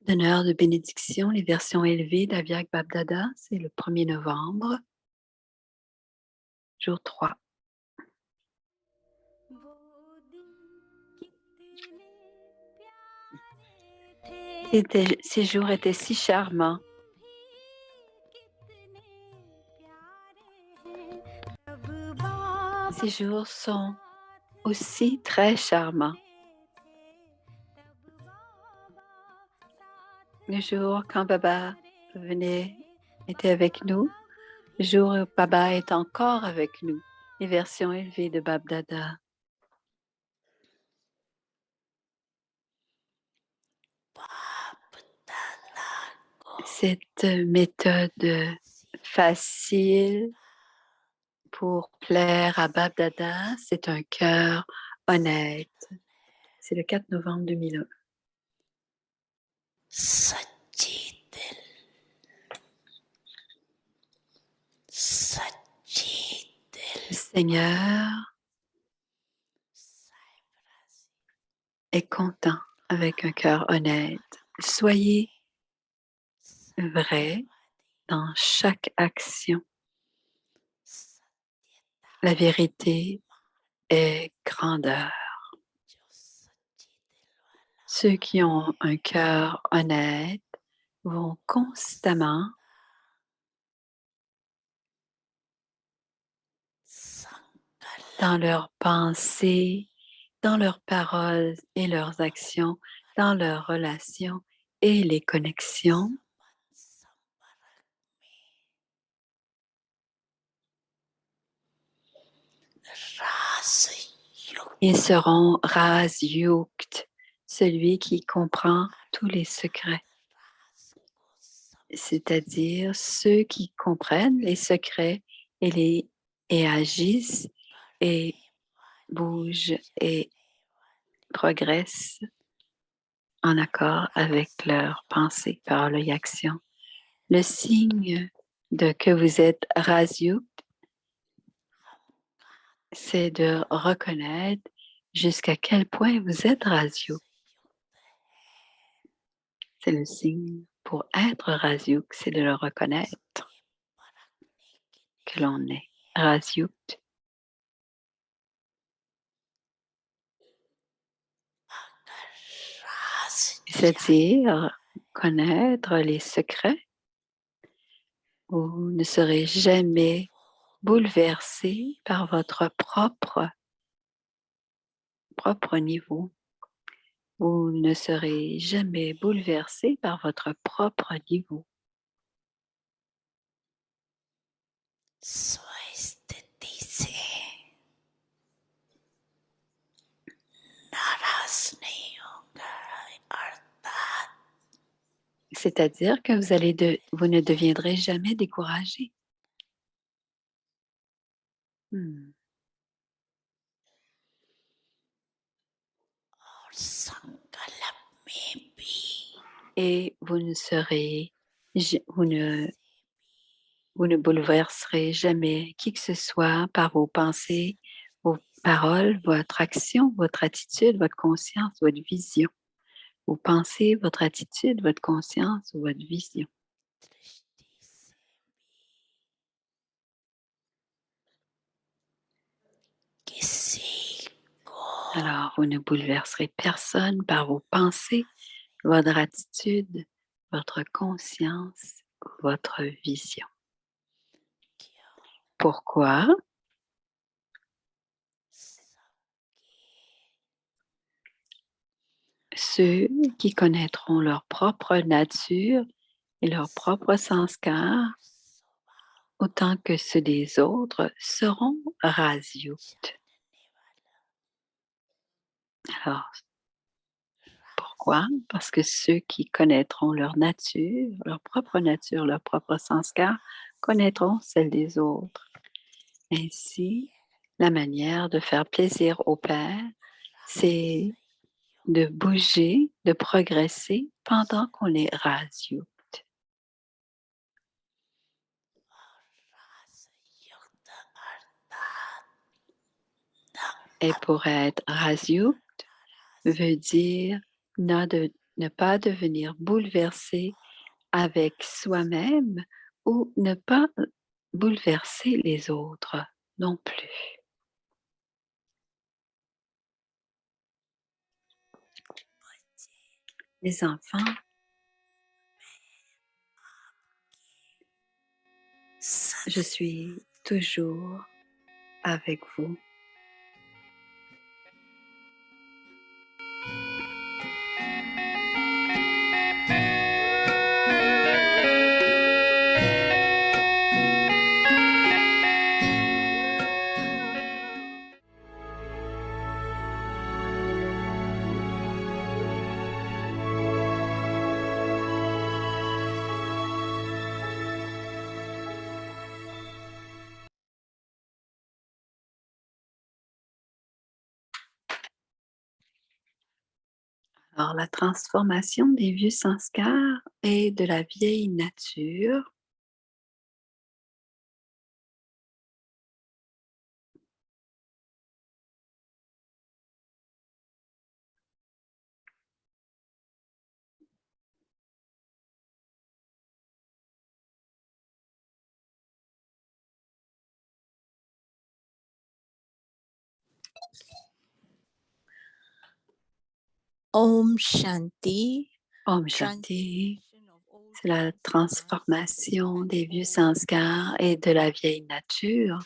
D'honneur de bénédiction, les versions élevées d'Aviag Babdada, c'est le 1er novembre, jour 3. Ces jours étaient si charmants. Ces jours sont aussi très charmants. Le jour quand Baba était avec nous, le jour où Baba est encore avec nous, les versions élevées de Babdada. Cette méthode facile pour plaire à Babdada, c'est un cœur honnête. C'est le 4 novembre 2001. Le Seigneur est content avec un cœur honnête. Soyez vrai dans chaque action. La vérité est grandeur. Ceux qui ont un cœur honnête vont constamment dans leurs pensées, dans leurs paroles et leurs actions, dans leurs relations et les connexions. Ils seront Ras Yukt, celui qui comprend tous les secrets, c'est-à-dire ceux qui comprennent les secrets et agissent et bougent et progressent en accord avec leurs pensées, paroles et actions. Le signe de que vous êtes Ras Yukt, c'est de reconnaître jusqu'à quel point vous êtes Ras Yukt. C'est le signe pour être Ras Yukt, c'est de le reconnaître que l'on est Ras Yukt. C'est-à-dire connaître les secrets. Vous ne serez jamais bouleversé par votre propre niveau. Vous ne serez jamais bouleversé par votre propre niveau. C'est-à-dire que vous ne deviendrez jamais découragé. Et vous ne bouleverserez jamais qui que ce soit par vos pensées, vos paroles, votre action, votre attitude, votre conscience, votre vision. Vos pensées, votre attitude, votre conscience ou votre vision. Alors, vous ne bouleverserez personne par vos pensées, votre attitude, votre conscience, votre vision. Pourquoi? Ceux qui connaîtront leur propre nature et leur propre sanskar, autant que ceux des autres, seront Ras Yukt. Alors, pourquoi? Parce que ceux qui connaîtront leur nature, leur propre sanskar, connaîtront celle des autres. Ainsi, la manière de faire plaisir au Père, c'est de bouger, de progresser pendant qu'on est Ras Yukt. Et pour être Ras Yukt veut dire n'a de Ne pas devenir bouleversé avec soi-même ou ne pas bouleverser les autres non plus. Les enfants, je suis toujours avec vous. Alors, la transformation des vieux sanskars et de la vieille nature. Om Shanti. Om Shanti, c'est la transformation des vieux sanskars et de la vieille nature.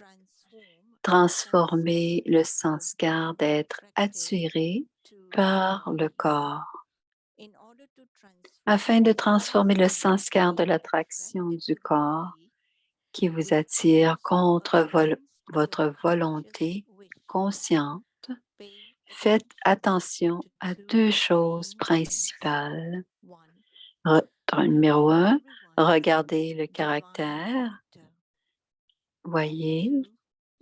Transformer le sanskar d'être attiré par le corps. Afin de transformer le sanskar de l'attraction du corps qui vous attire contre votre volonté consciente, faites attention à deux choses principales. Numéro 1, regardez le caractère. Voyez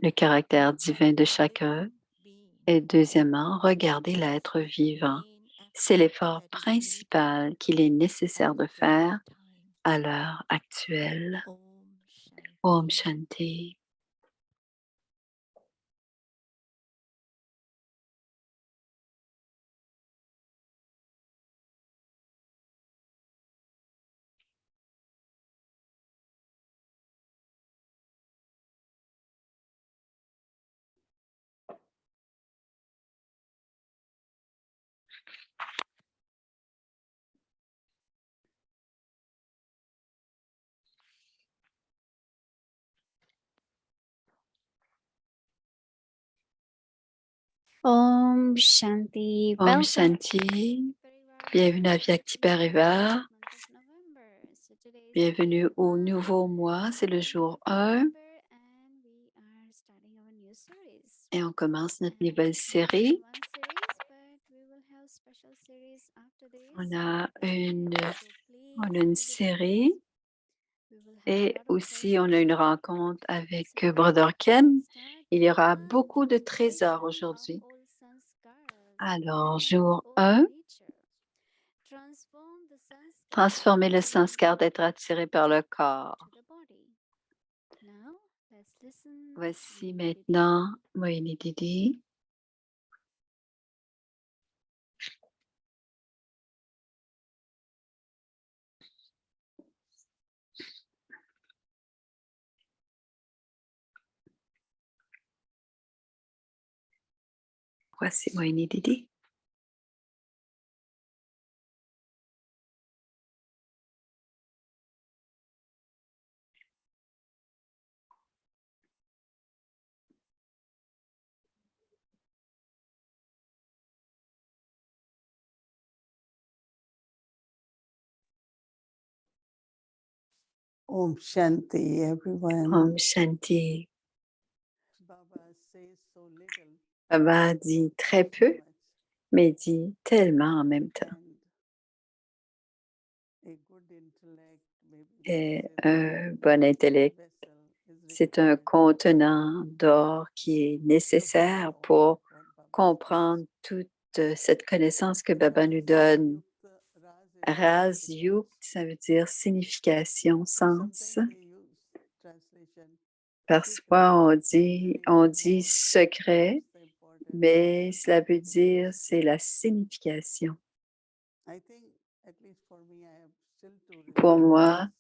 le caractère divin de chacun. Et deuxièmement, regardez l'être vivant. C'est l'effort principal qu'il est nécessaire de faire à l'heure actuelle. Om Shanti. Om Shanti. Om Shanti. Bienvenue à Vyakti Parivar. Bienvenue au nouveau mois. C'est le jour 1 et on commence notre nouvelle série. On a une série et aussi on a une rencontre avec Brother Ken. Il y aura beaucoup de trésors aujourd'hui. Alors, jour 1, transformer le sanskar d'être attiré par le corps. Voici maintenant Moini Didi. Voici Moini Didi. Om Shanti, everyone. Om Shanti. Baba says so little, Baba dit très peu, much, mais dit tellement en même temps. and a good intellect, maybe Et they say un bon intellect, vessel is c'est un required contenant d'or qui est nécessaire to pour what Baba comprendre toute cette connaissance que Baba nous donne. Raz Yukt, ça veut dire signification, sens. Sometimes we use translation Parfois, on dit secret, What's the important mais cela veut dire c'est la signification. I think at least for me, I have still to Pour moi, realize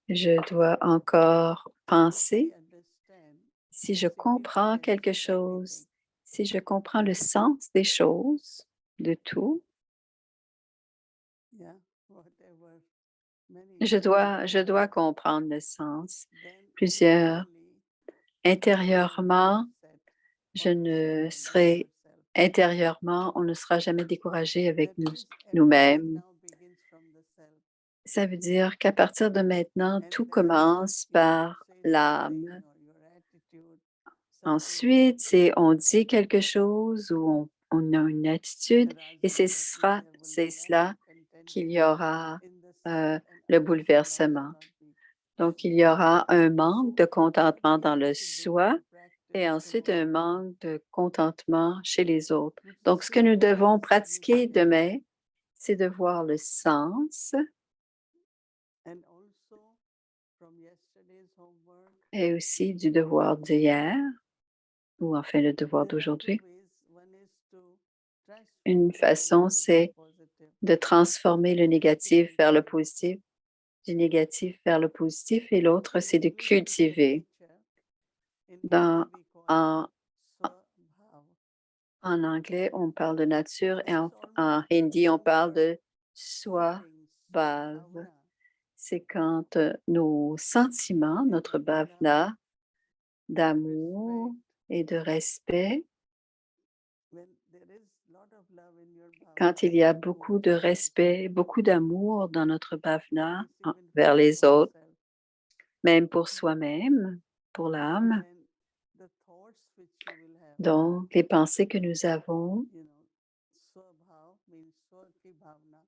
je dois encore penser I understand si the je comprends significance quelque of chose, everything. si je comprends le sens des choses, de tout, Yeah, whatever many je intellectual dois concepts, comprendre le sens. then Plusieurs internally intérieurement, je always ne remain serai ourselves. intérieurement, on ne sera jamais découragé avec That means everything nous-mêmes. now begins from the self. Ça veut dire qu'à partir de maintenant, tout And then, commence par say l'âme. something or your attitude, something Ensuite, on dit quelque chose ou on a une attitude et arising, that means there will c'est be cela content qu'il y aura in the euh, self, and le others will bouleversement. also not be. Donc, il y aura un manque de So what contentement we dans le have to do soi in et practice ensuite un tomorrow, manque de contentement chez les autres. to Donc, ce que see nous what is devons the pratiquer significance, demain, c'est de voir le sens and also from yesterday's homework, et aussi du devoir d'hier, ou enfin le devoir there are two d'aujourd'hui. ways. One is to transform Une the façon, negative c'est to positive. de transformer le négatif vers le Cultivate positif, du négatif vers le positif, et l'autre, in c'est de English it's the cultiver. nature. In Dans, Hindi we call en, it swabhav. en anglais, on parle de nature et This is en almost hindi, on parle our de feelings, swabhav. bhavna. C'est quand nos sentiments, notre Bhavna, bhavna d'amour respect. et de respect, When there is lot of love in your quand il bhavna y a beaucoup towards de others, respect, beaucoup d'amour dans notre bhavna yes, even vers for les autres, ourselves, même pour soi-même, pour l'âme. then the thoughts which you will have, Donc, les pensées que nous avons, you know, swabhav means swaki bhavna,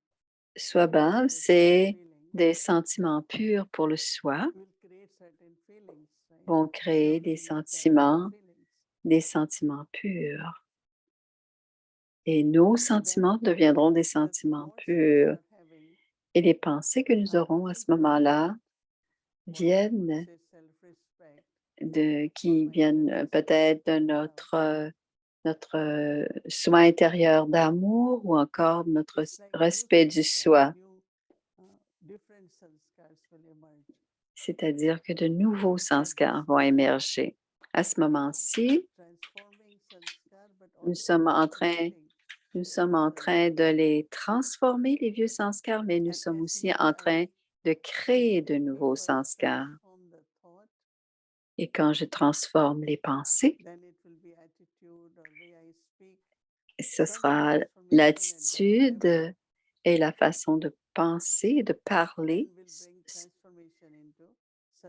swabhav, pure c'est feeling, des sentiments purs pour le soi, will create certain feelings, right? vont créer Pure des sentiments purs. Et nos sentiments Then deviendront des the sentiments thoughts which you purs. are having Et les pensées que nous are aurons à coming ce moment-là what we could viennent say self-respect, qui or viennent maintenance of peut-être de love, notre soi intérieur d'amour ou encore notre it's like new respect du sanskars, soi. different sanskars will emerge. C'est-à-dire que de nouveaux sanskars vont émerger. À ce moment-ci, Transforming sanskar, but nous also sommes en train, creating nous sommes en new train de sanskars. les transformer, les vieux sanskars, mais nous And sommes as aussi much en train I de créer de if we nouveaux first sanskars. transform the thought, Et quand je transforme les pensées, then it will be attitude or way I speak. ce Some sera transformation at that l'attitude level et la façon de penser, de parler, then will bring transformation into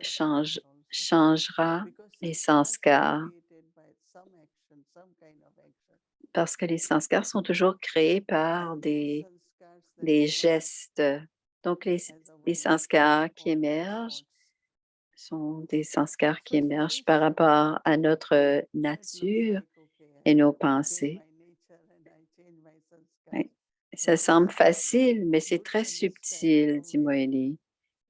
change, sanskars also. changera Because les sanskars are sanskars, created by some action, some kind of action. parce que les sanskars sont toujours créés par And those sanskars that des emerge gestes. Donc, as our les nature sanskars qui or our émergent thoughts. sont des sanskars So qui it's émergent very par rapport subtle. à notre So it looks nature like, okay, et nos I change pensées. my nature and I change my sanskars. Ouais. But Ça it's semble facile, mais c'est good très to understand subtil, how dit Moélie.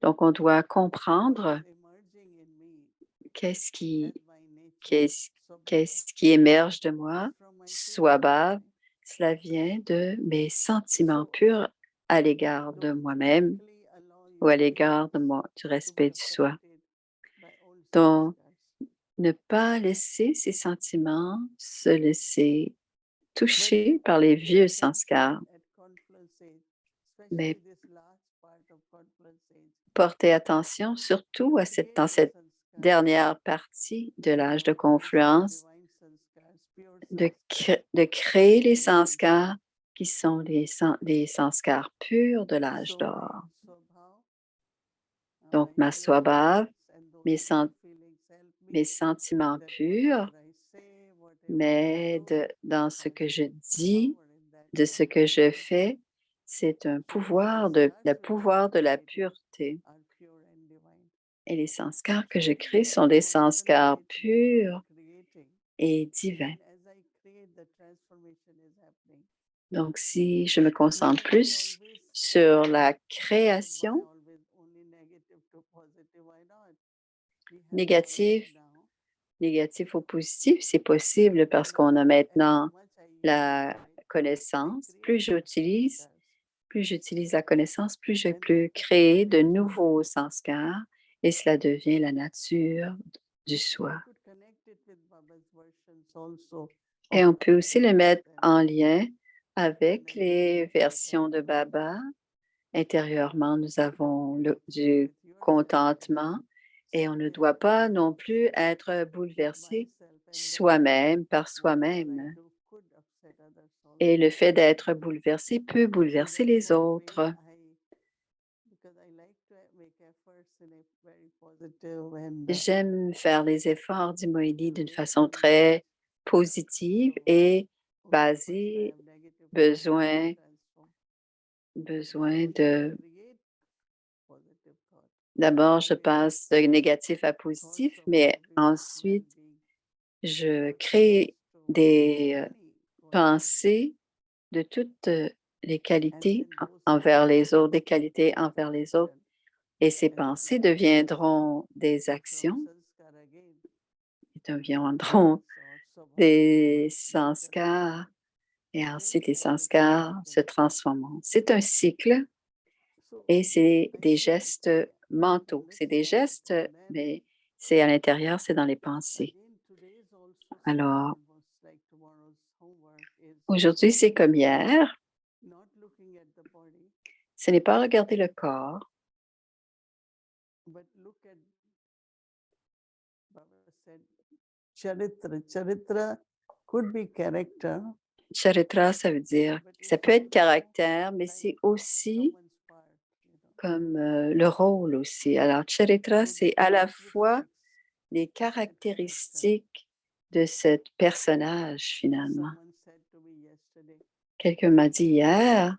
Donc, on doit what comprendre is emerging in me qu'est-ce qui, as my nature. qu'est-ce, So qu'est-ce qui émerge de it moi. is from my pure Swabhav, respect. cela vient de mes sentiments So purs à l'égard to de moi-même frankly allow ou à your l'égard de feelings du to be respect du soi. affected by old Donc, sanskars. ne pas laisser ces sentiments se laisser But toucher par les pay vieux attention sanskars, at confluence age, mais especially this last part of confluence age. portez attention surtout dans Create cette sanskars, dernière partie de l'âge de confluence, divine sanskars, pure sanskars. de créer les sanskars qui sont des sanskars purs de l'âge So d'or. my swabhav, Donc, my ma pure swabhav, feelings and those mes, pure feelings help mes me sentiments that purs whatever I say, whatever I m'aident do dans ce has que je dis, power in that de ce que je purity. fais. C'est un So pouvoir the le sanskars which pouvoir de I la create pureté. are pure and divine. Et les sanskars que So je I crée need sont to des sanskars concentrate more on purs creating. et divins. And as I create, the transformation is happening. Donc, si je me concentre Because we plus always sur la that why création always only negative to positive? Why not? We have négative, knowledge now. négatif ou positif, c'est possible parce And qu'on a as maintenant much I use la knowledge, I connaissance. create Plus more j'utilise, sanskars. plus j'utilise la connaissance, plus je peux créer de nouveaux sanskars et cela devient la nature du soi. Et on peut aussi le mettre en lien avec les versions de Baba. Intérieurement, nous avons du contentement et on ne doit pas non plus être bouleversé soi-même par soi-même. Et le fait d'être bouleversé peut bouleverser les autres. J'aime faire les efforts d'Imoïdi d'une façon très positive et basée besoin de... D'abord, je passe de négatif à positif, mais ensuite, je crée des pensées de toutes les qualités envers les autres, des qualités envers les autres. Et ces pensées deviendront des actions, deviendront des sanskars, et ensuite les sanskars se transformeront. C'est un cycle et c'est des gestes mentaux. C'est des gestes, mais c'est à l'intérieur, c'est dans les pensées. Alors, aujourd'hui, c'est comme hier. Ce n'est pas regarder le corps, Charitra could be character. charitra, ça veut dire, ça peut être caractère, mais c'est aussi comme le rôle aussi. Alors, charitra, c'est à la fois les caractéristiques de ce personnage finalement. Quelqu'un m'a dit hier,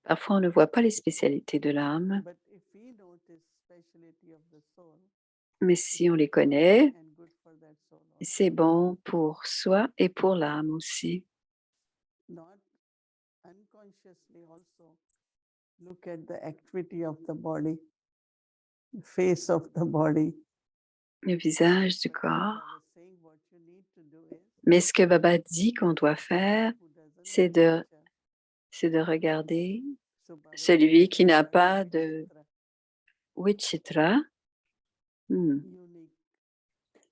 parfois on ne voit pas les spécialités de l'âme, mais si on les connaît, c'est bon pour soi et pour l'âme aussi. Look at the activity of the body, face of the body. Le visage du corps. Mais ce que Baba dit qu'on doit faire, c'est de regarder celui qui n'a pas de vichitra,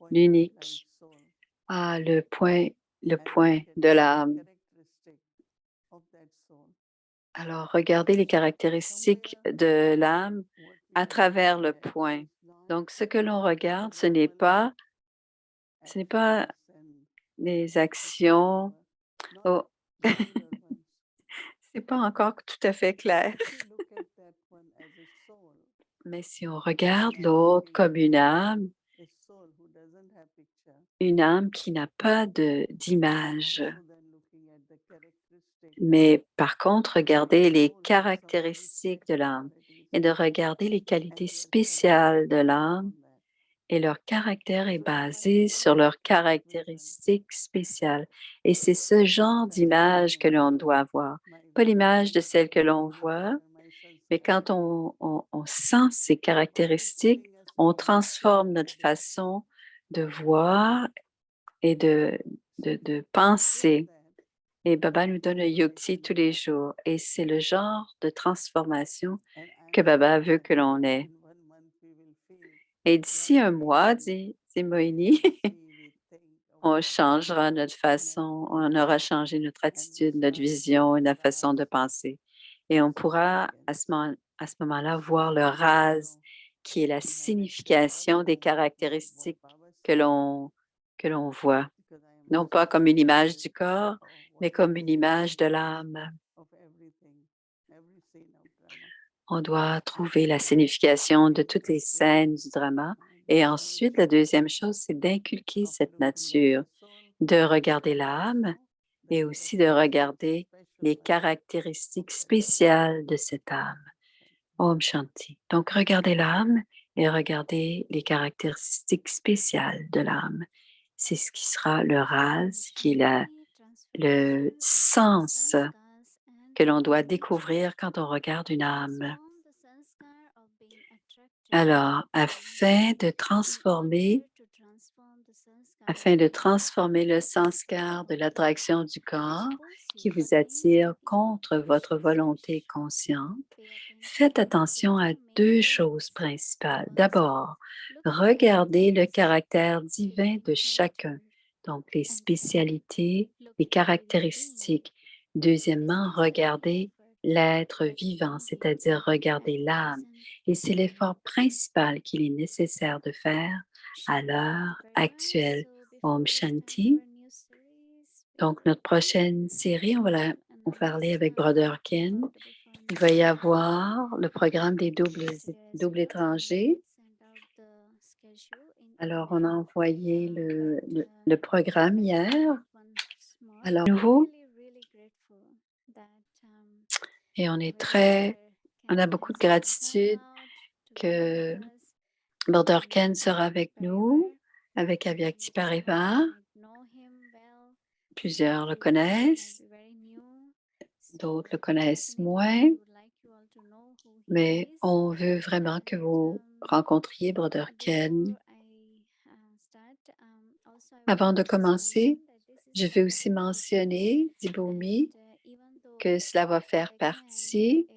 l'unique, le point de l'âme. Alors, regardez les caractéristiques de l'âme à travers le point. Donc, ce que l'on regarde, ce n'est pas les actions. Oh, c'est pas encore tout à fait clair. Mais si on regarde l'autre comme une âme qui n'a pas d'image, mais par contre, regarder les caractéristiques de l'âme et de regarder les qualités spéciales de l'âme, et leur caractère est basé sur leurs caractéristiques spéciales. Et c'est ce genre d'image que l'on doit avoir, pas l'image de celle que l'on voit, mais quand on sent ces caractéristiques, on transforme notre façon de voir et de penser. Et Baba nous donne un yukti tous les jours. Et c'est le genre de transformation que Baba veut que l'on ait. Et d'ici un mois, dit Moini, on changera notre façon, on aura changé notre attitude, notre vision et notre façon de penser. Et on pourra à ce moment-là voir le rase qui est la signification des caractéristiques que l'on voit. Non pas comme une image du corps, mais comme une image de l'âme. On doit trouver la signification de toutes les scènes du drama. Et ensuite, la deuxième chose, c'est d'inculquer cette nature, de regarder l'âme et aussi de regarder les caractéristiques spéciales de cette âme. Om Shanti. Donc, regardez l'âme et regardez les caractéristiques spéciales de l'âme. C'est ce qui sera le rase, qui est le sens que l'on doit découvrir quand on regarde une âme. Alors, afin de transformer le sanskar de l'attraction du corps, qui vous attirent contre votre volonté consciente, faites attention à deux choses principales. D'abord, regardez le caractère divin de chacun, donc les spécialités, les caractéristiques. Deuxièmement, regardez l'être vivant, c'est-à-dire regarder l'âme. Et c'est l'effort principal qu'il est nécessaire de faire à l'heure actuelle. Om Shanti. Donc, notre prochaine série, on va parler avec Brother Ken. Il va y avoir le programme des doubles étrangers. Alors, on a envoyé le programme hier. Alors, nouveau. Et on a beaucoup de gratitude que Brother Ken sera avec nous, avec Avyakti Parivar. Plusieurs le connaissent, d'autres le connaissent moins, mais on veut vraiment que vous rencontriez Brother Ken. Avant de commencer, je vais aussi mentionner, Dibomi, que cela va faire partie,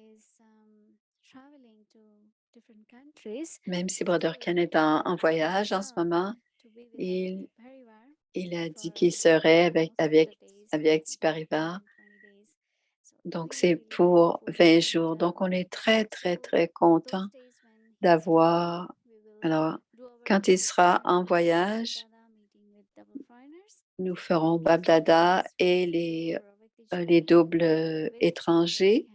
même si Brother Ken est en voyage en ce moment, il a dit qu'il serait avec Avyakti Parivar. Donc, c'est pour 20 jours. Donc, on est très, très, très content d'avoir. Alors, quand il sera en voyage, nous ferons Babdada et les doubles étrangers.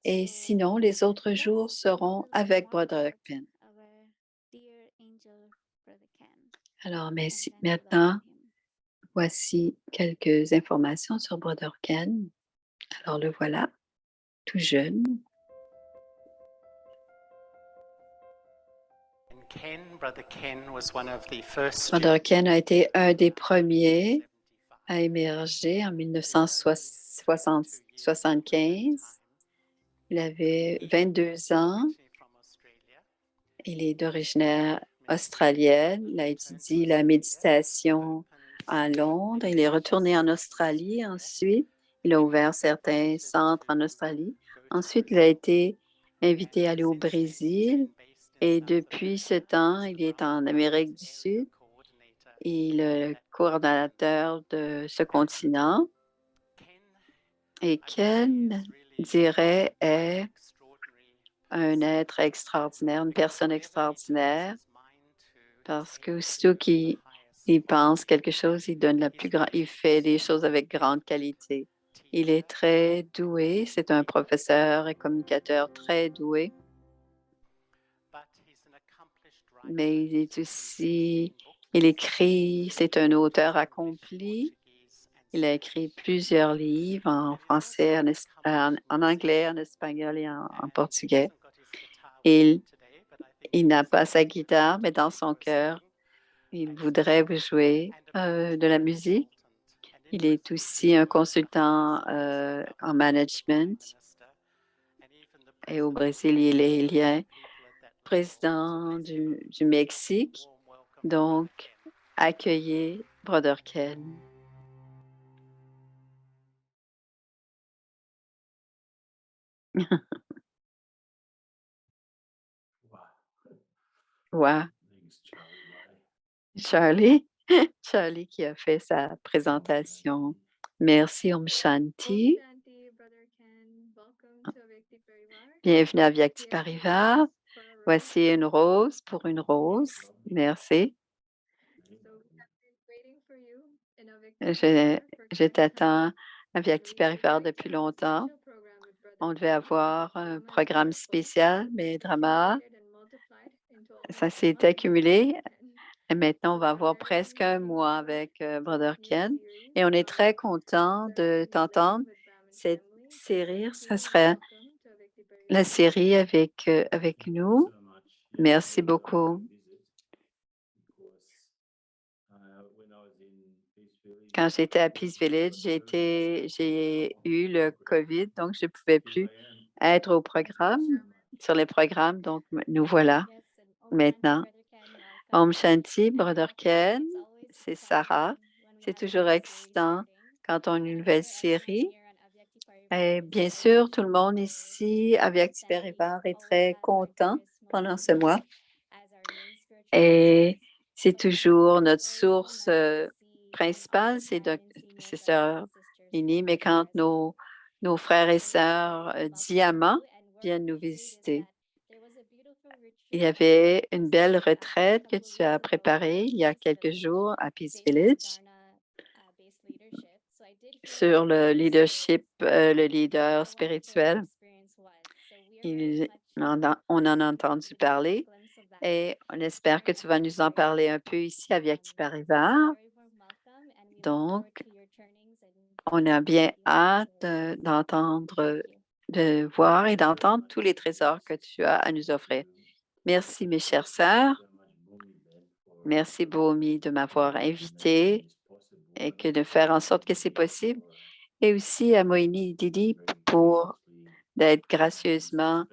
Et sinon, les autres jours seront avec Brother Ken. Alors, maintenant, voici quelques informations sur Brother Ken. Alors, le voilà, tout jeune. Brother Ken a été un des premiers à émerger en 1975. Il avait 22 ans. Il est d'origine australienne. Il a étudié la méditation à Londres. Il est retourné en Australie ensuite. Il a ouvert certains centres en Australie. Ensuite, il a été invité à aller au Brésil. Et depuis ce temps, il est en Amérique du Sud. Il est le coordonnateur de ce continent. Et Ken dirait est un être extraordinaire, une personne extraordinaire, parce que aussitôt qu'il pense quelque chose, il fait des choses avec grande qualité. Il est très doué, c'est un professeur et communicateur très doué, mais il écrit, c'est un auteur accompli. Il a écrit plusieurs livres en français, en anglais, en espagnol et en portugais. Il n'a pas sa guitare, mais dans son cœur, il voudrait vous jouer de la musique. Il est aussi un consultant en management. Et au Brésil, il est président du Mexique. Donc, accueillez Brother Ken. Wow. Charlie qui a fait sa présentation. Merci, Om Shanti. Bienvenue à Avyakti Parivar. Voici une rose pour une rose. Merci. Je t'attends à Avyakti Parivar depuis longtemps. On devait avoir un programme spécial, mais drama, ça s'est accumulé. Et maintenant, on va avoir presque un mois avec Brother Ken. Et on est très content de t'entendre. Cette série, ça serait la série avec nous. Merci beaucoup. Quand j'étais à Peace Village, j'ai eu le COVID, donc je ne pouvais plus être sur les programmes. Donc, nous voilà maintenant. Om Shanti, Brother Ken, c'est Sarah. C'est toujours excitant quand on a une nouvelle série. Et bien sûr, tout le monde ici à Viacti Parivar est très content pendant ce mois. Et c'est toujours notre source principale, c'est Sœur Lini, mais quand nos frères et sœurs diamants viennent nous visiter. Il y avait une belle retraite que tu as préparée il y a quelques jours à Peace Village sur le leadership, le leader spirituel. On en a entendu parler et on espère que tu vas nous en parler un peu ici à Viacti Parivar. Donc, on a bien hâte d'entendre, de voir et d'entendre tous les trésors que tu as à nous offrir. Merci, mes chères sœurs. Merci, Bomi, de m'avoir invité et que de faire en sorte que c'est possible. Et aussi à Moïni Didi pour d'être gracieusement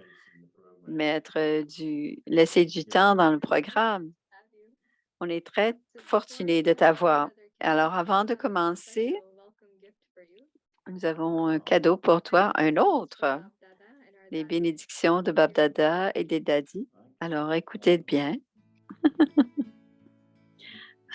laisser du temps dans le programme. On est très fortunés de t'avoir. Alors, avant de commencer, nous avons un cadeau pour toi, un autre, les bénédictions de Bab Dada et des Dadis. Alors, écoutez bien.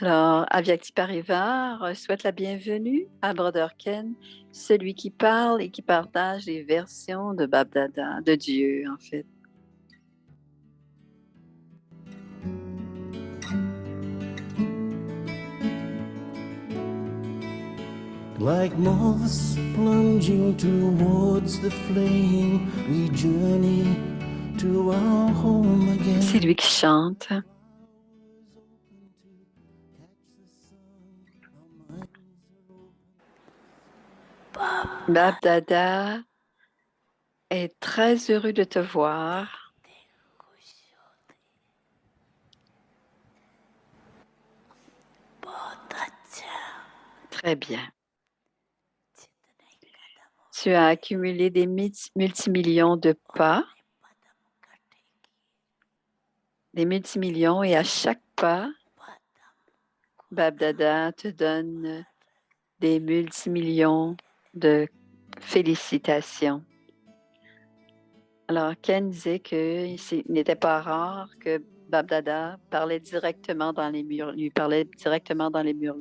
Alors, Avyakti Parivar souhaite la bienvenue à Brother Ken, celui qui parle et qui partage les versions de Bab Dada, de Dieu, en fait. Like moths plunging towards the flame, we journey to our home again. C'est lui qui chante. Bab Dada est très heureux de te voir. Très bien. Tu as accumulé des multimillions de pas, des multimillions, et à chaque pas, Bab Dada te donne des multimillions de félicitations. Alors, Ken disait qu'il n'était pas rare que Bab Dada parlait directement dans les murs, lui parlait directement dans les murs.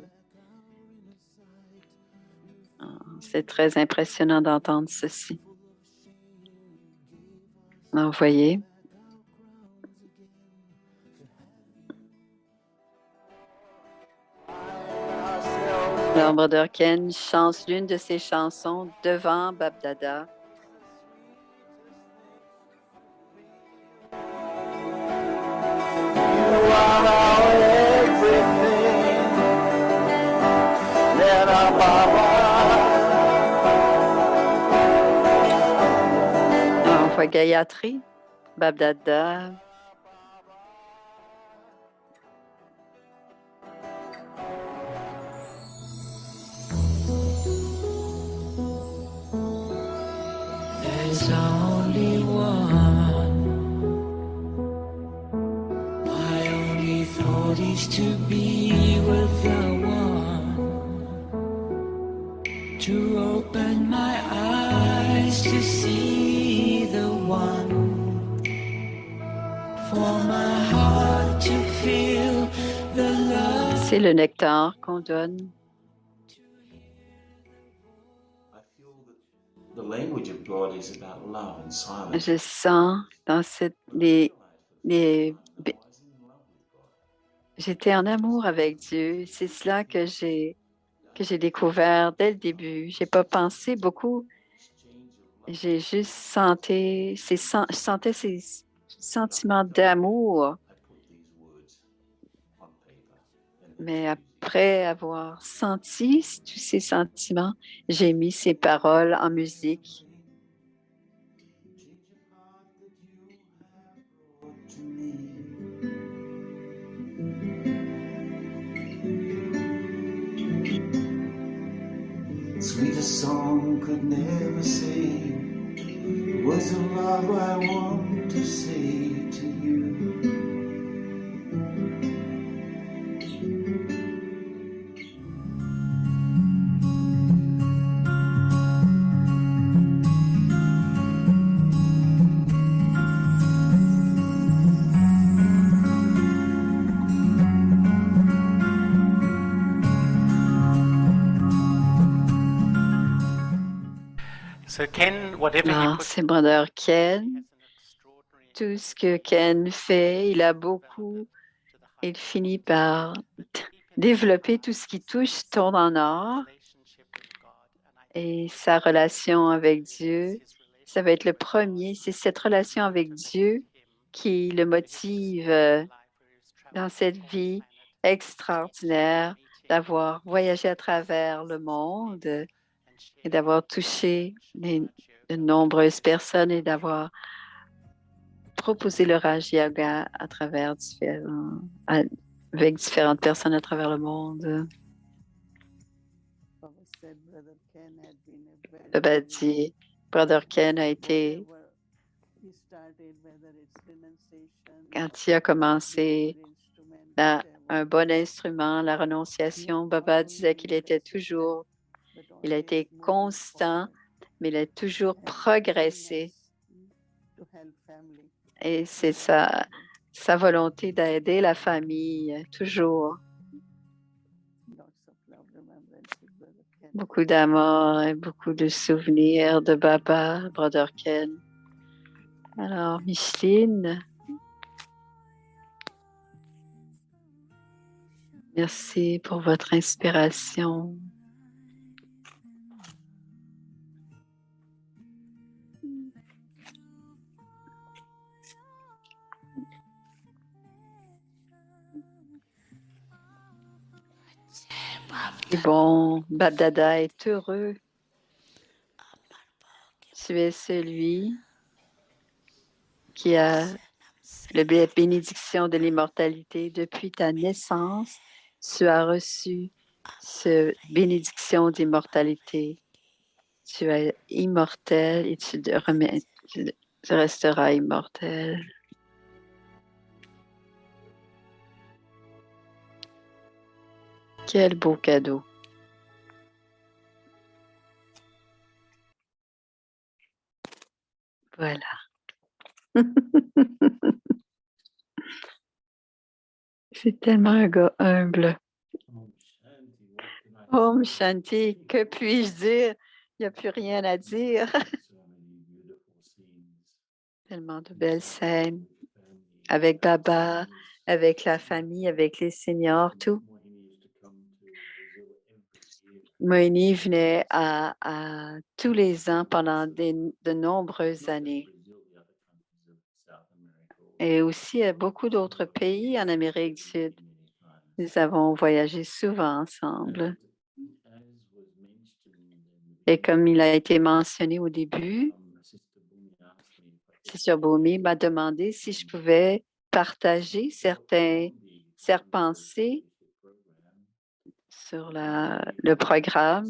C'est très impressionnant d'entendre ceci. Alors, vous voyez. Alors, Brother Ken chante l'une de ses chansons devant Bab Dada. On voit Gayatri, Bab Dada. There's only one. My only thought is to be with the one. To open my eyes to see the one. For my heart to feel the love. C'est le nectar qu'on donne. Je sens dans j'étais en amour avec Dieu. C'est cela que j'ai découvert dès le début. J'ai pas pensé beaucoup. J'ai juste je sentais ces sentiments d'amour. Mais après avoir senti tous ces sentiments, j'ai mis ces paroles en musique. Sweetest song could never say words of love I want to say to you. So Ken, whatever he Alors, puts c'est Brother Ken. has an extraordinary Tout ce que Ken fait, il a beaucoup. Il finit par développer tout ce qui touche tourne en or relationship with God. And I et sa relation avec Dieu. Ça va être le premier. C'est cette relation avec Dieu qui le motive dans cette vie extraordinaire d'avoir voyagé à travers le monde et d'avoir touché de nombreuses personnes et d'avoir proposé le Raj Yoga à travers avec différentes personnes à travers le monde. Baba said Brother Ken had been a very Baba good dit, Brother Ken a été, whatever he started, whether it's renunciation, quand il a commencé good instrument, un whatever, bon instrument, la renonciation, Baba disait qu'il était toujours, il a été constant, mais il a toujours progressé. to help family. Et c'est sa volonté d'aider la famille, toujours. Lots of love, remembrance with Brother Ken. Beaucoup d'amour et beaucoup de souvenirs de Baba, Brother Ken. Alors, Micheline, merci pour votre inspiration. Et bon, Babdada est heureux. Tu es celui qui a la bénédiction de l'immortalité depuis ta naissance. Tu as reçu cette bénédiction d'immortalité. Tu es immortel et tu resteras immortel. Quel beau cadeau. Voilà. C'est tellement un gars humble. Om Shanti, que puis-je dire? Il n'y a plus rien à dire. Tellement de belles scènes avec Baba, avec la famille, avec les seniors, tout. Moini venait à tous les ans pendant de nombreuses années. Et aussi à beaucoup d'autres pays en Amérique du Sud. Nous avons voyagé souvent ensemble. Et comme il a été mentionné au début, Sister Bhumi m'a demandé si je pouvais partager certaines pensées sur le programme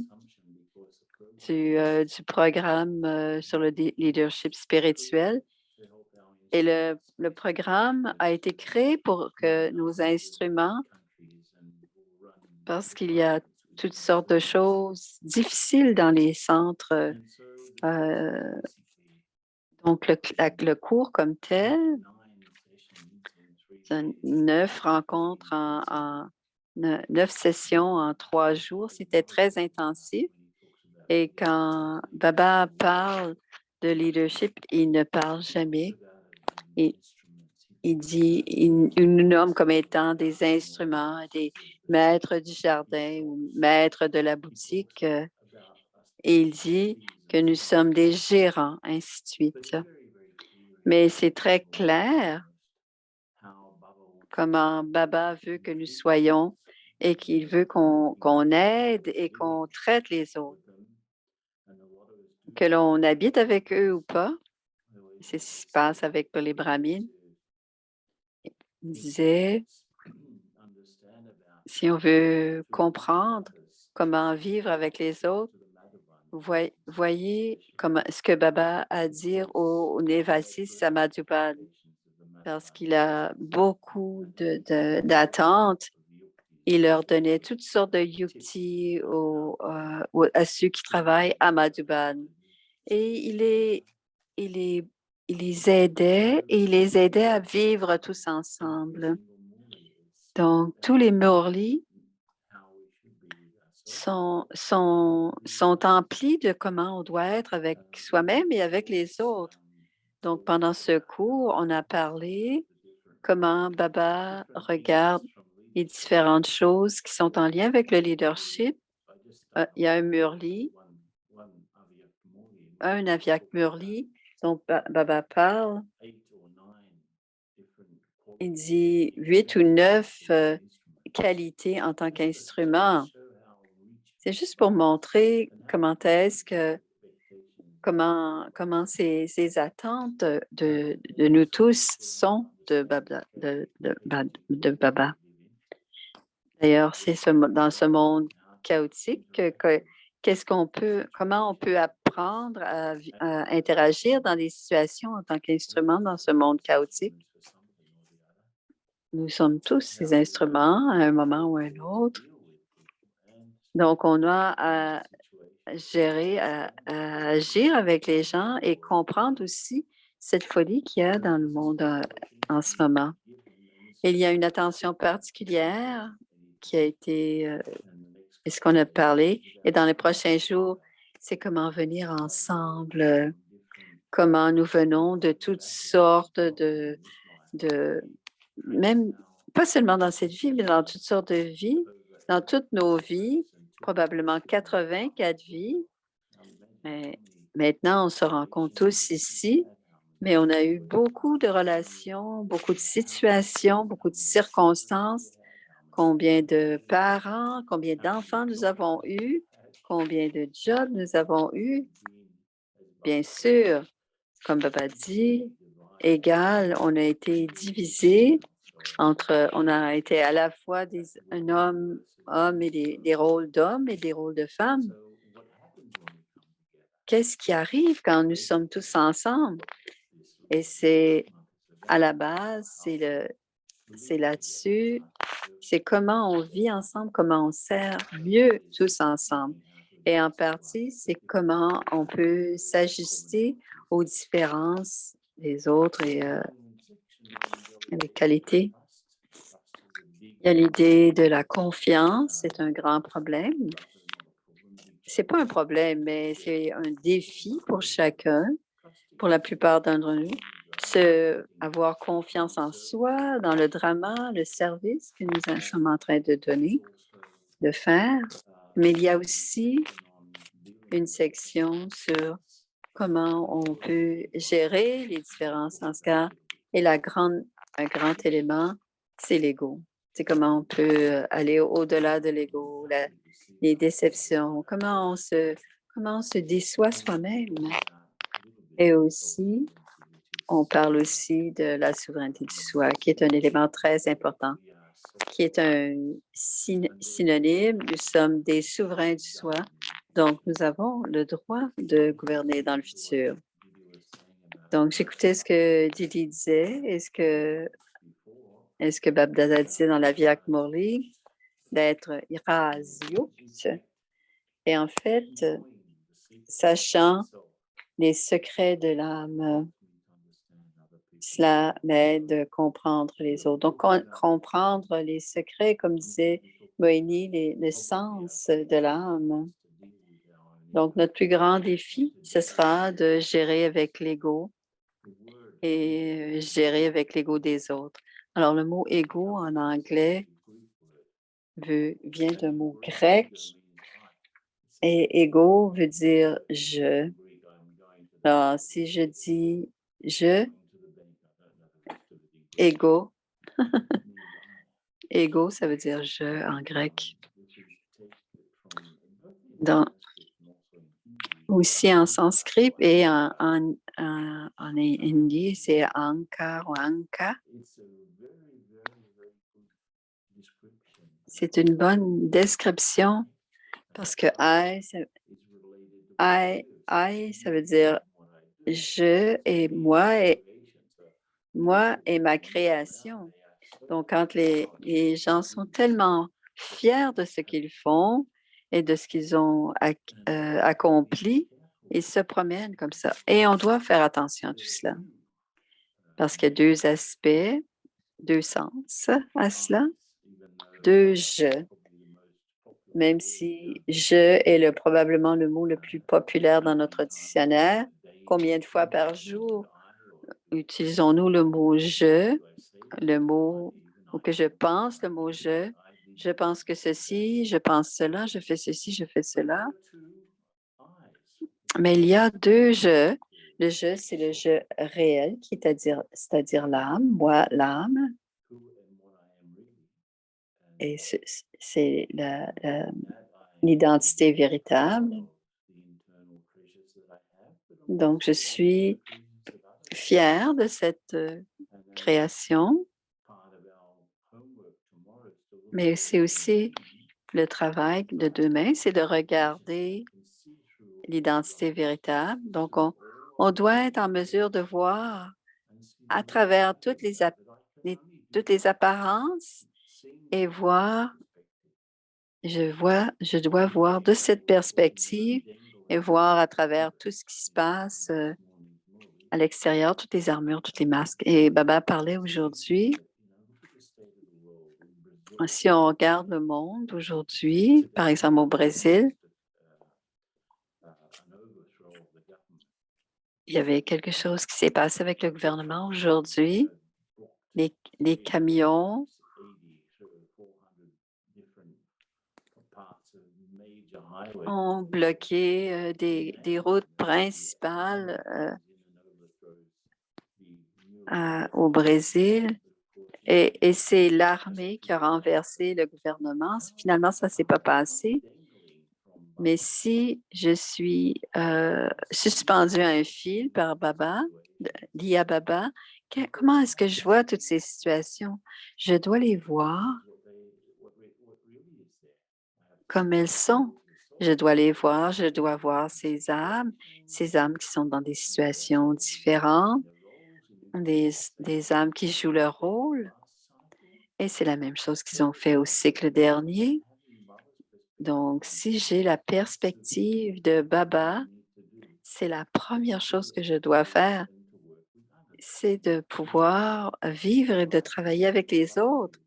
du programme sur le leadership spirituel. Et le programme a été créé pour que nos instruments, parce qu'il y a toutes sortes de choses difficiles dans les centres, donc le cours comme tel, 9 rencontres 9 sessions en 3 jours, c'était très intensif. Et quand Baba parle de leadership, il ne parle jamais. Il dit, il nous nomme comme étant des instruments, des maîtres du jardin ou maîtres de la boutique. Et il dit que nous sommes des gérants, ainsi de suite. Mais c'est très clair comment Baba veut que nous soyons et qu'il veut qu'on aide et qu'on traite les autres. Que l'on habite avec eux ou pas. C'est ce qui se passe avec les brahmines. Il disait, si on veut comprendre comment vivre avec les autres, voyez ce que Baba a à dire au Nevasis à Madhubal, parce qu'il a beaucoup d'attentes. Il leur donnait toutes sortes de yukti à ceux qui travaillent à Madhubal. Et il les aidait et il les aidait à vivre tous ensemble. Donc, tous les Murlis, sont emplis de comment on doit être avec soi-même et avec les autres. Donc, pendant ce cours, on a parlé comment Baba regarde les différentes choses qui sont en lien avec le leadership. Il y a un Murli, un Avyak Murli dont Baba parle. Il dit 8 ou 9 qualités en tant qu'instrument. C'est juste pour montrer comment ces attentes de nous tous sont de Baba. D'ailleurs, c'est dans ce monde chaotique comment on peut apprendre à interagir dans des situations en tant qu'instrument dans ce monde chaotique. Nous sommes tous ces instruments à un moment ou à un autre. Donc, on a à gérer, à agir avec les gens et comprendre aussi cette folie qu'il y a dans le monde en ce moment. Il y a une attention particulière qui a été, est-ce qu'on a parlé, et dans les prochains jours, c'est comment venir ensemble, comment nous venons de toutes sortes de même pas seulement dans cette vie, mais dans toutes sortes de vies, dans toutes nos vies, probablement 84 vies. Mais maintenant, on se rencontre tous ici, mais on a eu beaucoup de relations, beaucoup de situations, beaucoup de circonstances. Combien de parents, combien d'enfants nous avons eus, combien de jobs nous avons eus. Bien sûr, comme Baba dit, égal, on a été divisés on a été à la fois un homme et des rôles d'hommes et des rôles de femmes. Qu'est-ce qui arrive quand nous sommes tous ensemble? Et c'est à la base, c'est là-dessus, c'est comment on vit ensemble, comment on sert mieux tous ensemble. Et en partie, c'est comment on peut s'ajuster aux différences des autres et les qualités. Il y a l'idée de la confiance, c'est un grand problème. C'est pas un problème, mais c'est un défi pour chacun, pour la plupart d'entre nous, avoir confiance en soi, dans le drama, le service que nous sommes en train de donner, de faire. Mais il y a aussi une section sur comment on peut gérer les différents sanskars. Et un grand élément, c'est l'ego. C'est comment on peut aller au-delà de l'ego, les déceptions, comment on se déçoit soi-même. Et aussi, on parle aussi de la souveraineté du soi, qui est un élément très important, qui est un synonyme. Nous sommes des souverains du soi, donc nous avons le droit de gouverner dans le futur. Donc, j'écoutais ce que Didi disait. Est-ce que Babdada disait dans la Vyak Murli d'être Irazyut? Et en fait, sachant les secrets de l'âme, cela m'aide à comprendre les autres. Donc, comprendre les secrets, comme disait Moïni, le sens de l'âme. Donc, notre plus grand défi, ce sera de gérer avec l'ego et gérer avec l'ego des autres. Alors, le mot ego en anglais vient d'un mot grec et ego veut dire je. Alors, si je dis je, ego, ego, ça veut dire je en grec. Aussi en sanskrit et en hindi, c'est ankar ou anka. C'est une bonne description parce que I, ça veut dire je et moi et ma création. Donc, quand les gens sont tellement fiers de ce qu'ils font et de ce qu'ils ont accompli, ils se promènent comme ça. Et on doit faire attention à tout cela parce qu'il y a deux aspects, deux sens à cela, deux je. même si je est probablement le mot le plus populaire dans notre dictionnaire, combien de fois par jour utilisons-nous le mot je, le mot ou que je pense le mot je pense que ceci, je pense cela, je fais ceci, je fais cela. Mais il y a deux je. Le je, c'est le je réel, c'est-à-dire l'âme, moi, l'âme. Et c'est l'identité véritable. Donc, je suis fière de cette création, mais c'est aussi le travail de demain, c'est de regarder l'identité véritable. Donc, on doit être en mesure de voir à travers toutes les apparences et voir, je dois voir de cette perspective et voir à travers tout ce qui se passe à l'extérieur, toutes les armures, tous les masques. Et Baba parlait aujourd'hui, si on regarde le monde aujourd'hui, par exemple au Brésil, il y avait quelque chose qui s'est passé avec le gouvernement aujourd'hui. Les camions ont bloqué des routes principales au Brésil et c'est l'armée qui a renversé le gouvernement. Finalement, ça ne s'est pas passé. Mais si je suis suspendue à un fil par Baba, lié à Baba, comment est-ce que je vois toutes ces situations? Je dois les voir comme elles sont. Je dois les voir, je dois voir ces âmes qui sont dans des situations différentes, des âmes qui jouent leur rôle. Et c'est la même chose qu'ils ont fait au cycle dernier. Donc, si j'ai la perspective de Baba, c'est la première chose que je dois faire, c'est de pouvoir vivre et de travailler avec les autres.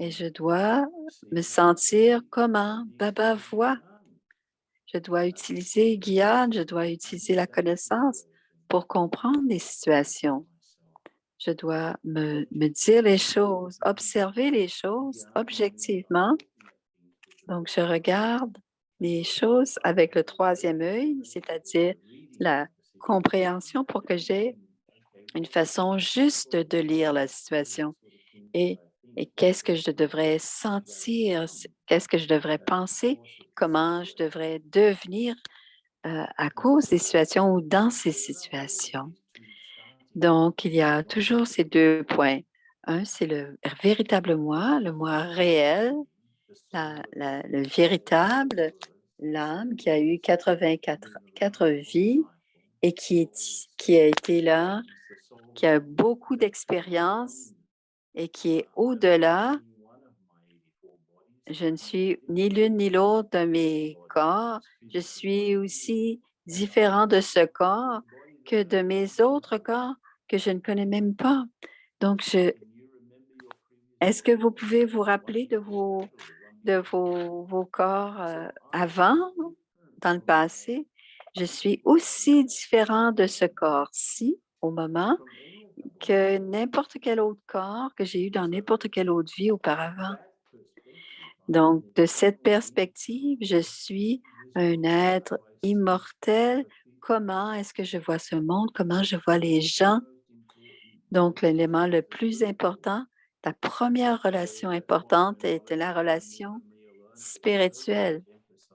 Et je dois me sentir comment Baba voit. Je dois utiliser Gyan, je dois utiliser la connaissance pour comprendre les situations. Je dois me dire les choses, observer les choses objectivement. Donc, je regarde les choses avec le troisième œil, c'est-à-dire la compréhension pour que j'ai une façon juste de lire la situation. Et qu'est-ce que je devrais sentir, qu'est-ce que je devrais penser, comment je devrais devenir à cause des situations ou dans ces situations. Donc, il y a toujours ces deux points. Un, c'est le véritable moi, le moi réel, le véritable, l'âme qui a eu 84 vies et qui a été là, qui a beaucoup d'expérience et qui est au-delà. Je ne suis ni l'une ni l'autre de mes corps. Je suis aussi différent de ce corps que de mes autres corps que je ne connais même pas. Donc, est-ce que vous pouvez vous rappeler de vos corps avant, dans le passé? Je suis aussi différent de ce corps-ci au moment que n'importe quel autre corps que j'ai eu dans n'importe quelle autre vie auparavant. Donc, de cette perspective, je suis un être immortel. Comment est-ce que je vois ce monde? Comment je vois les gens? Donc, l'élément le plus important, la première relation importante est la relation spirituelle.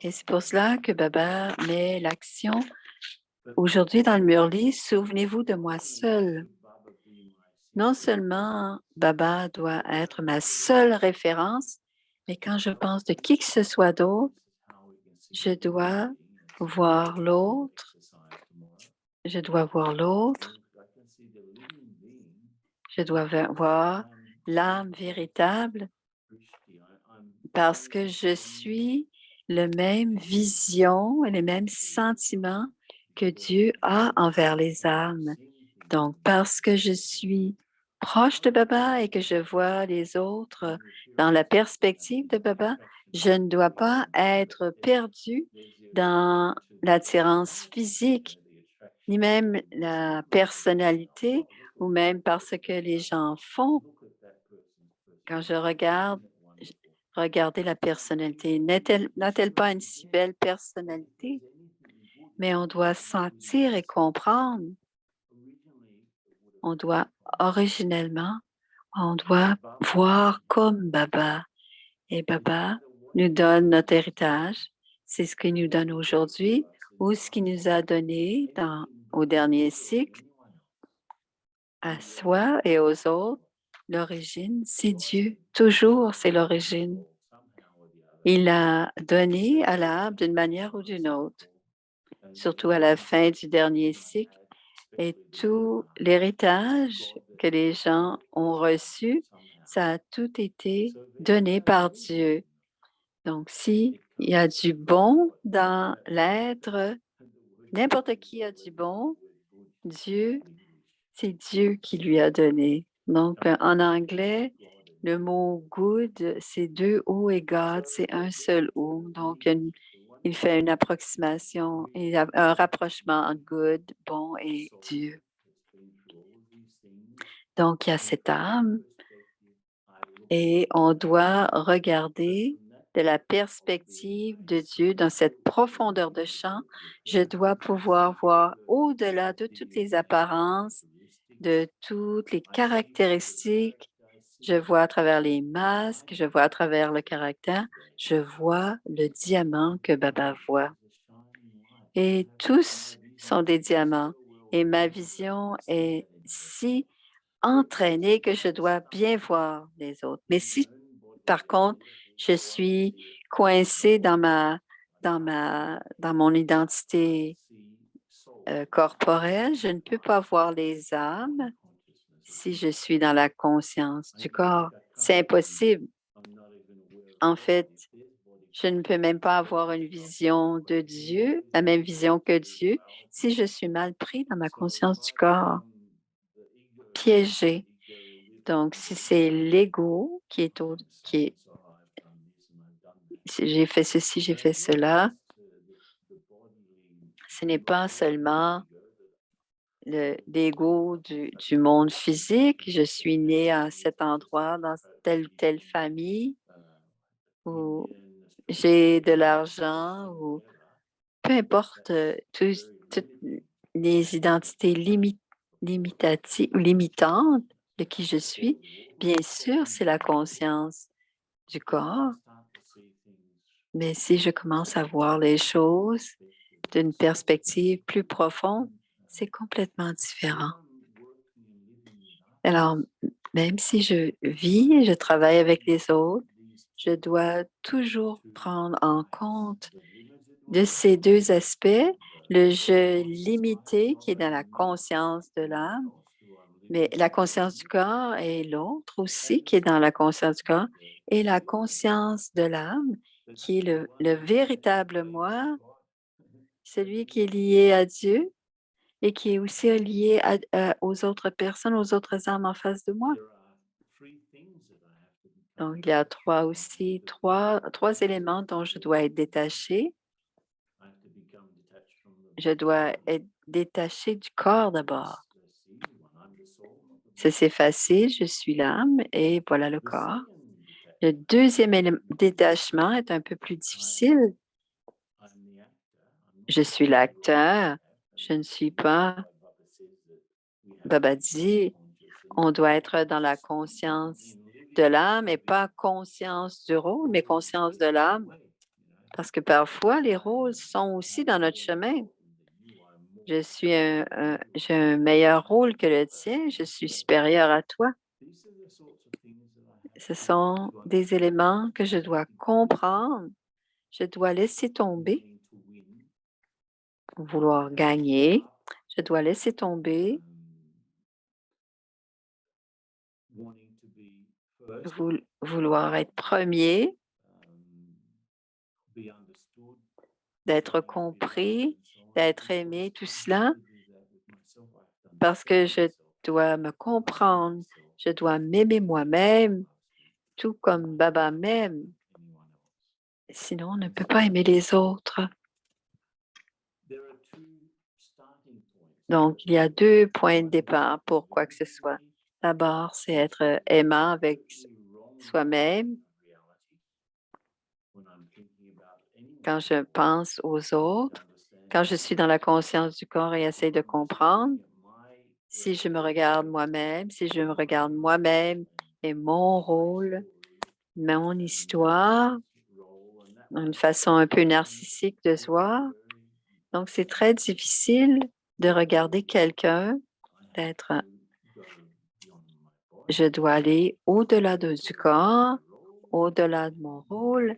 Et c'est pour cela que Baba met l'action aujourd'hui dans le Murli. Souvenez-vous de moi seul. Non seulement Baba doit être ma seule référence, mais quand je pense de qui que ce soit d'autre, je dois voir l'autre. Je dois voir l'autre. Je dois voir l'âme véritable parce que je suis la même vision et les mêmes sentiments que Dieu a envers les âmes. Donc, parce que je suis proche de Baba et que je vois les autres dans la perspective de Baba, je ne dois pas être perdu dans l'attirance physique, ni même la personnalité, ou même parce que les gens font. Quand je regarde, regardez la personnalité. N'a-t-elle pas une si belle personnalité? Mais on doit sentir et comprendre. On doit originellement, on doit voir comme Baba. Et Baba nous donne notre héritage. C'est ce qu'il nous donne aujourd'hui ou ce qu'il nous a donné au dernier cycle, à soi et aux autres. L'origine, c'est Dieu. Toujours, c'est l'origine. Il a donné à l'âme d'une manière ou d'une autre, surtout à la fin du dernier cycle. Et tout l'héritage que les gens ont reçu, ça a tout été donné par Dieu. Donc, s'il y a du bon dans l'être, n'importe qui a du bon, Dieu, c'est Dieu qui lui a donné. Donc, en anglais, le mot good, c'est 2 O et God, c'est un seul O. Donc, il fait une approximation, il y a un rapprochement entre good, bon et Dieu. Donc, il y a cette âme et on doit regarder de la perspective de Dieu dans cette profondeur de champ. Je dois pouvoir voir au-delà de toutes les apparences, de toutes les caractéristiques. Je vois à travers les masques, je vois à travers le caractère, je vois le diamant que Baba voit. Et tous sont des diamants. Et ma vision est si entraînée que je dois bien voir les autres. Mais si, par contre, je suis coincée dans mon identité corporelle, je ne peux pas voir les âmes si je suis dans la conscience du corps. C'est impossible. En fait, je ne peux même pas avoir une vision de Dieu, la même vision que Dieu, si je suis mal pris dans ma conscience du corps, piégé. Donc, si c'est l'ego qui est si j'ai fait ceci, j'ai fait cela, ce n'est pas seulement l'ego du monde physique. Je suis né à cet endroit, dans telle ou telle famille, où j'ai de l'argent, ou peu importe toutes les identités limitatives ou limitantes de qui je suis. Bien sûr, c'est la conscience du corps, mais si je commence à voir les choses d'une perspective plus profonde, c'est complètement différent. Alors, même si je vis et je travaille avec les autres, je dois toujours prendre en compte de ces deux aspects, le je limité qui est dans la conscience de l'âme, mais la conscience du corps et l'autre aussi qui est dans la conscience du corps, et la conscience de l'âme qui est le véritable moi, celui qui est lié à Dieu et qui est aussi lié aux autres personnes, aux autres âmes en face de moi. Donc, il y a trois éléments dont je dois être détaché. Je dois être détaché du corps d'abord. Ça, c'est facile, je suis l'âme et voilà le corps. Le deuxième détachement est un peu plus difficile. Je suis l'acteur, je ne suis pas. Baba dit, on doit être dans la conscience de l'âme et pas conscience du rôle, mais conscience de l'âme. Parce que parfois, les rôles sont aussi dans notre chemin. J'ai un meilleur rôle que le tien, je suis supérieur à toi. Ce sont des éléments que je dois comprendre, je dois laisser tomber, vouloir gagner, je dois laisser tomber, vouloir être premier, d'être compris, d'être aimé, tout cela, parce que je dois me comprendre, je dois m'aimer moi-même, tout comme Baba m'aime. Sinon, on ne peut pas aimer les autres. Donc, il y a 2 points de départ pour quoi que ce soit. D'abord, c'est être aimant avec soi-même. Quand je pense aux autres, quand je suis dans la conscience du corps et essaie de comprendre, si je me regarde moi-même, si je me regarde moi-même et mon rôle, mon histoire, une façon un peu narcissique de se voir. Donc, c'est très difficile de regarder quelqu'un, d'être. Je dois aller au-delà du corps, au-delà de mon rôle,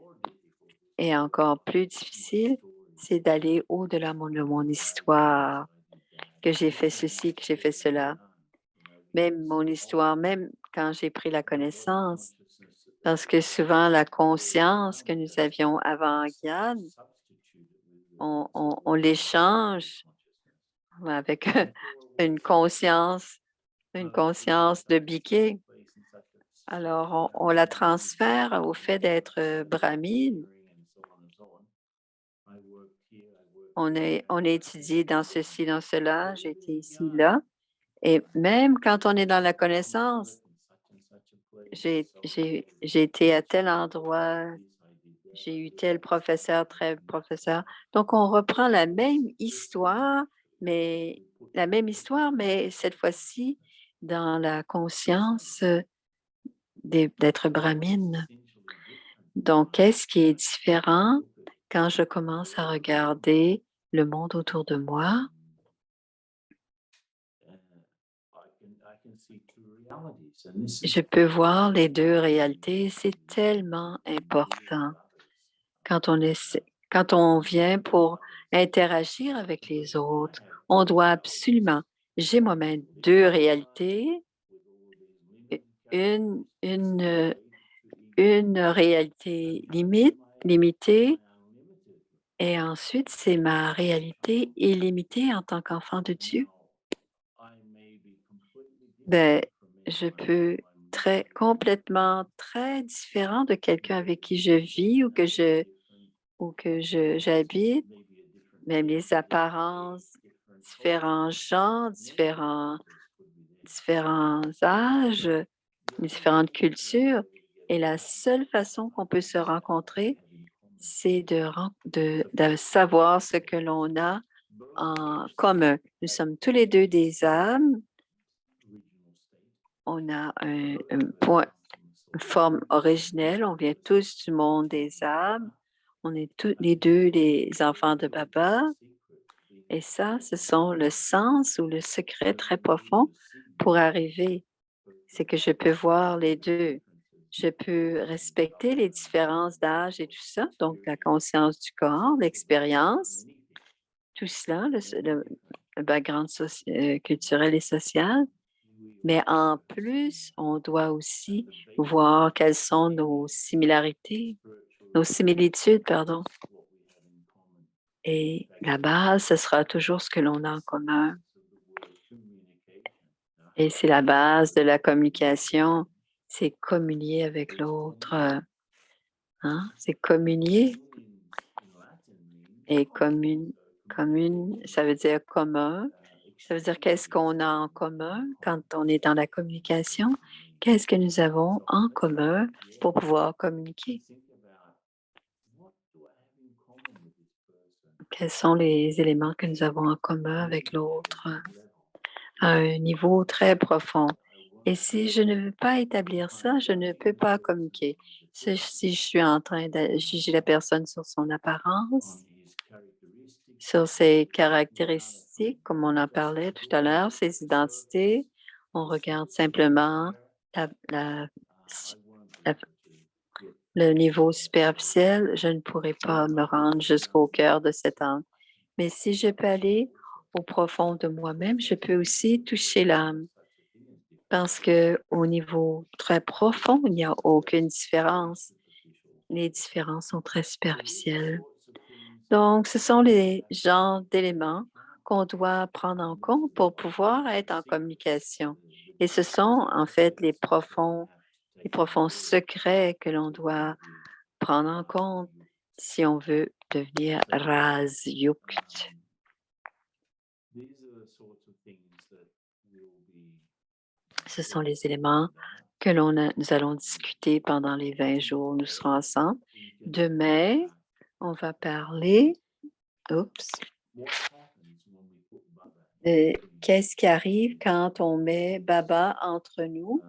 et encore plus difficile, c'est d'aller au-delà de mon histoire, que j'ai fait ceci, que j'ai fait cela. Même mon histoire, même quand j'ai pris la connaissance, parce que souvent la conscience que nous avions avant Gyan, on l'échange avec une conscience de biquet. Alors, on la transfère au fait d'être brahmine. On a étudié dans ceci, dans cela, j'ai été ici, là. Et même quand on est dans la connaissance, j'ai été à tel endroit, j'ai eu tel professeur, tel professeur. Donc, on reprend la même histoire, mais cette fois-ci dans la conscience d'être brahmine. Donc, qu'est-ce qui est différent quand je commence à regarder le monde autour de moi? Je peux voir les 2 réalités. C'est tellement important quand on vient pour interagir avec les autres. On doit absolument, j'ai moi-même 2 réalités, une réalité limitée, et ensuite, c'est ma réalité illimitée en tant qu'enfant de Dieu. Ben, je peux complètement très différent de quelqu'un avec qui je vis ou que j'habite, même les apparences, différents genres, différents âges, différentes cultures. Et la seule façon qu'on peut se rencontrer, c'est de savoir ce que l'on a en commun. Nous sommes tous les 2 des âmes. On a une forme originelle. On vient tous du monde des âmes. On est tous les 2 les enfants de Baba. Et ça, ce sont le sens ou le secret très profond pour arriver. C'est que je peux voir les 2. Je peux respecter les différences d'âge et tout ça, donc la conscience du corps, l'expérience, tout cela, le background culturel et social. Mais en plus, on doit aussi voir quelles sont nos similitudes, pardon. Et la base, ce sera toujours ce que l'on a en commun. Et c'est la base de la communication, c'est communier avec l'autre. Hein? C'est communier. Et commune, ça veut dire commun. Ça veut dire qu'est-ce qu'on a en commun quand on est dans la communication? Qu'est-ce que nous avons en commun pour pouvoir communiquer? Quels sont les éléments que nous avons en commun avec l'autre à un niveau très profond? Et si je ne veux pas établir ça, je ne peux pas communiquer. Si je suis en train de juger la personne sur son apparence, sur ses caractéristiques, comme on en parlait tout à l'heure, ses identités, on regarde simplement le niveau superficiel. Je ne pourrai pas me rendre jusqu'au cœur de cet âme. Mais si je peux aller au profond de moi-même, je peux aussi toucher l'âme. Parce qu'au niveau très profond, il n'y a aucune différence. Les différences sont très superficielles. Donc, ce sont les genres d'éléments qu'on doit prendre en compte pour pouvoir être en communication. Et ce sont en fait les profonds secrets que l'on doit prendre en compte si on veut devenir Rasyukt. Ce sont les éléments que nous allons discuter pendant les 20 jours. Nous serons ensemble. Demain, on va parler qu'est-ce qui arrive quand on met Baba entre nous?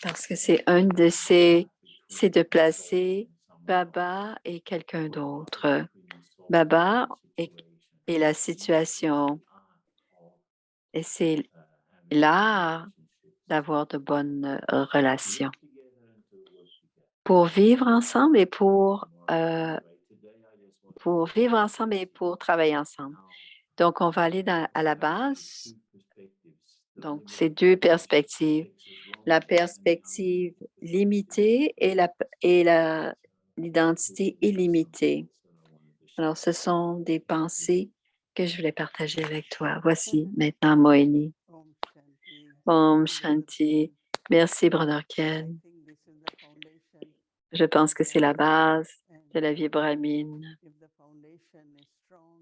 Parce que c'est c'est de placer Baba et quelqu'un d'autre. Baba et la situation. Et c'est l'art d'avoir de bonnes relations. Pour vivre ensemble et pour vivre ensemble et pour travailler ensemble. Donc, on va aller à la base. Donc, c'est deux perspectives. La perspective limitée et l'identité illimitée. Alors, ce sont des pensées que je voulais partager avec toi. Voici maintenant Moini. Om Shanti. Merci, Brother Ken. Je pense que c'est la base de la vie brahmine.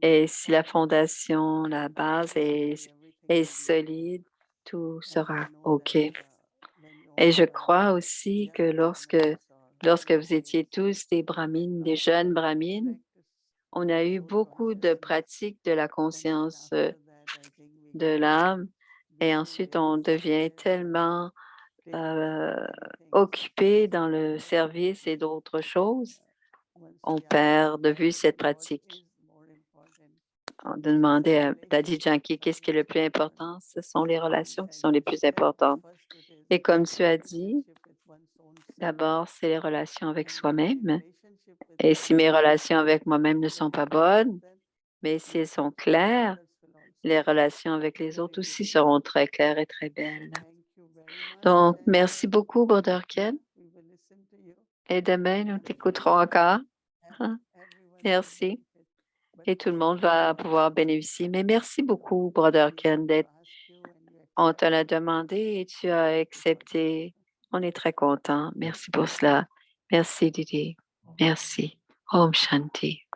Et si la fondation, la base est solide, tout sera OK. Et je crois aussi que lorsque vous étiez tous des brahmines, des jeunes brahmines, on a eu beaucoup de pratiques de la conscience de l'âme et ensuite on devient tellement occupé dans le service et d'autres choses, on perd de vue cette pratique. On demandait à Daddy Janki qu'est-ce qui est le plus important. Ce sont les relations qui sont les plus importantes. Et comme tu as dit, d'abord, c'est les relations avec soi-même. Et si mes relations avec moi-même ne sont pas bonnes, mais si elles sont claires, les relations avec les autres aussi seront très claires et très belles. Donc, merci beaucoup, Brother Ken. Et demain, nous t'écouterons encore. Merci. Et tout le monde va pouvoir bénéficier. Mais merci beaucoup, Brother Ken, on te l'a demandé et tu as accepté. On est très content. Merci pour cela. Merci, Didi. Merci. Om Shanti.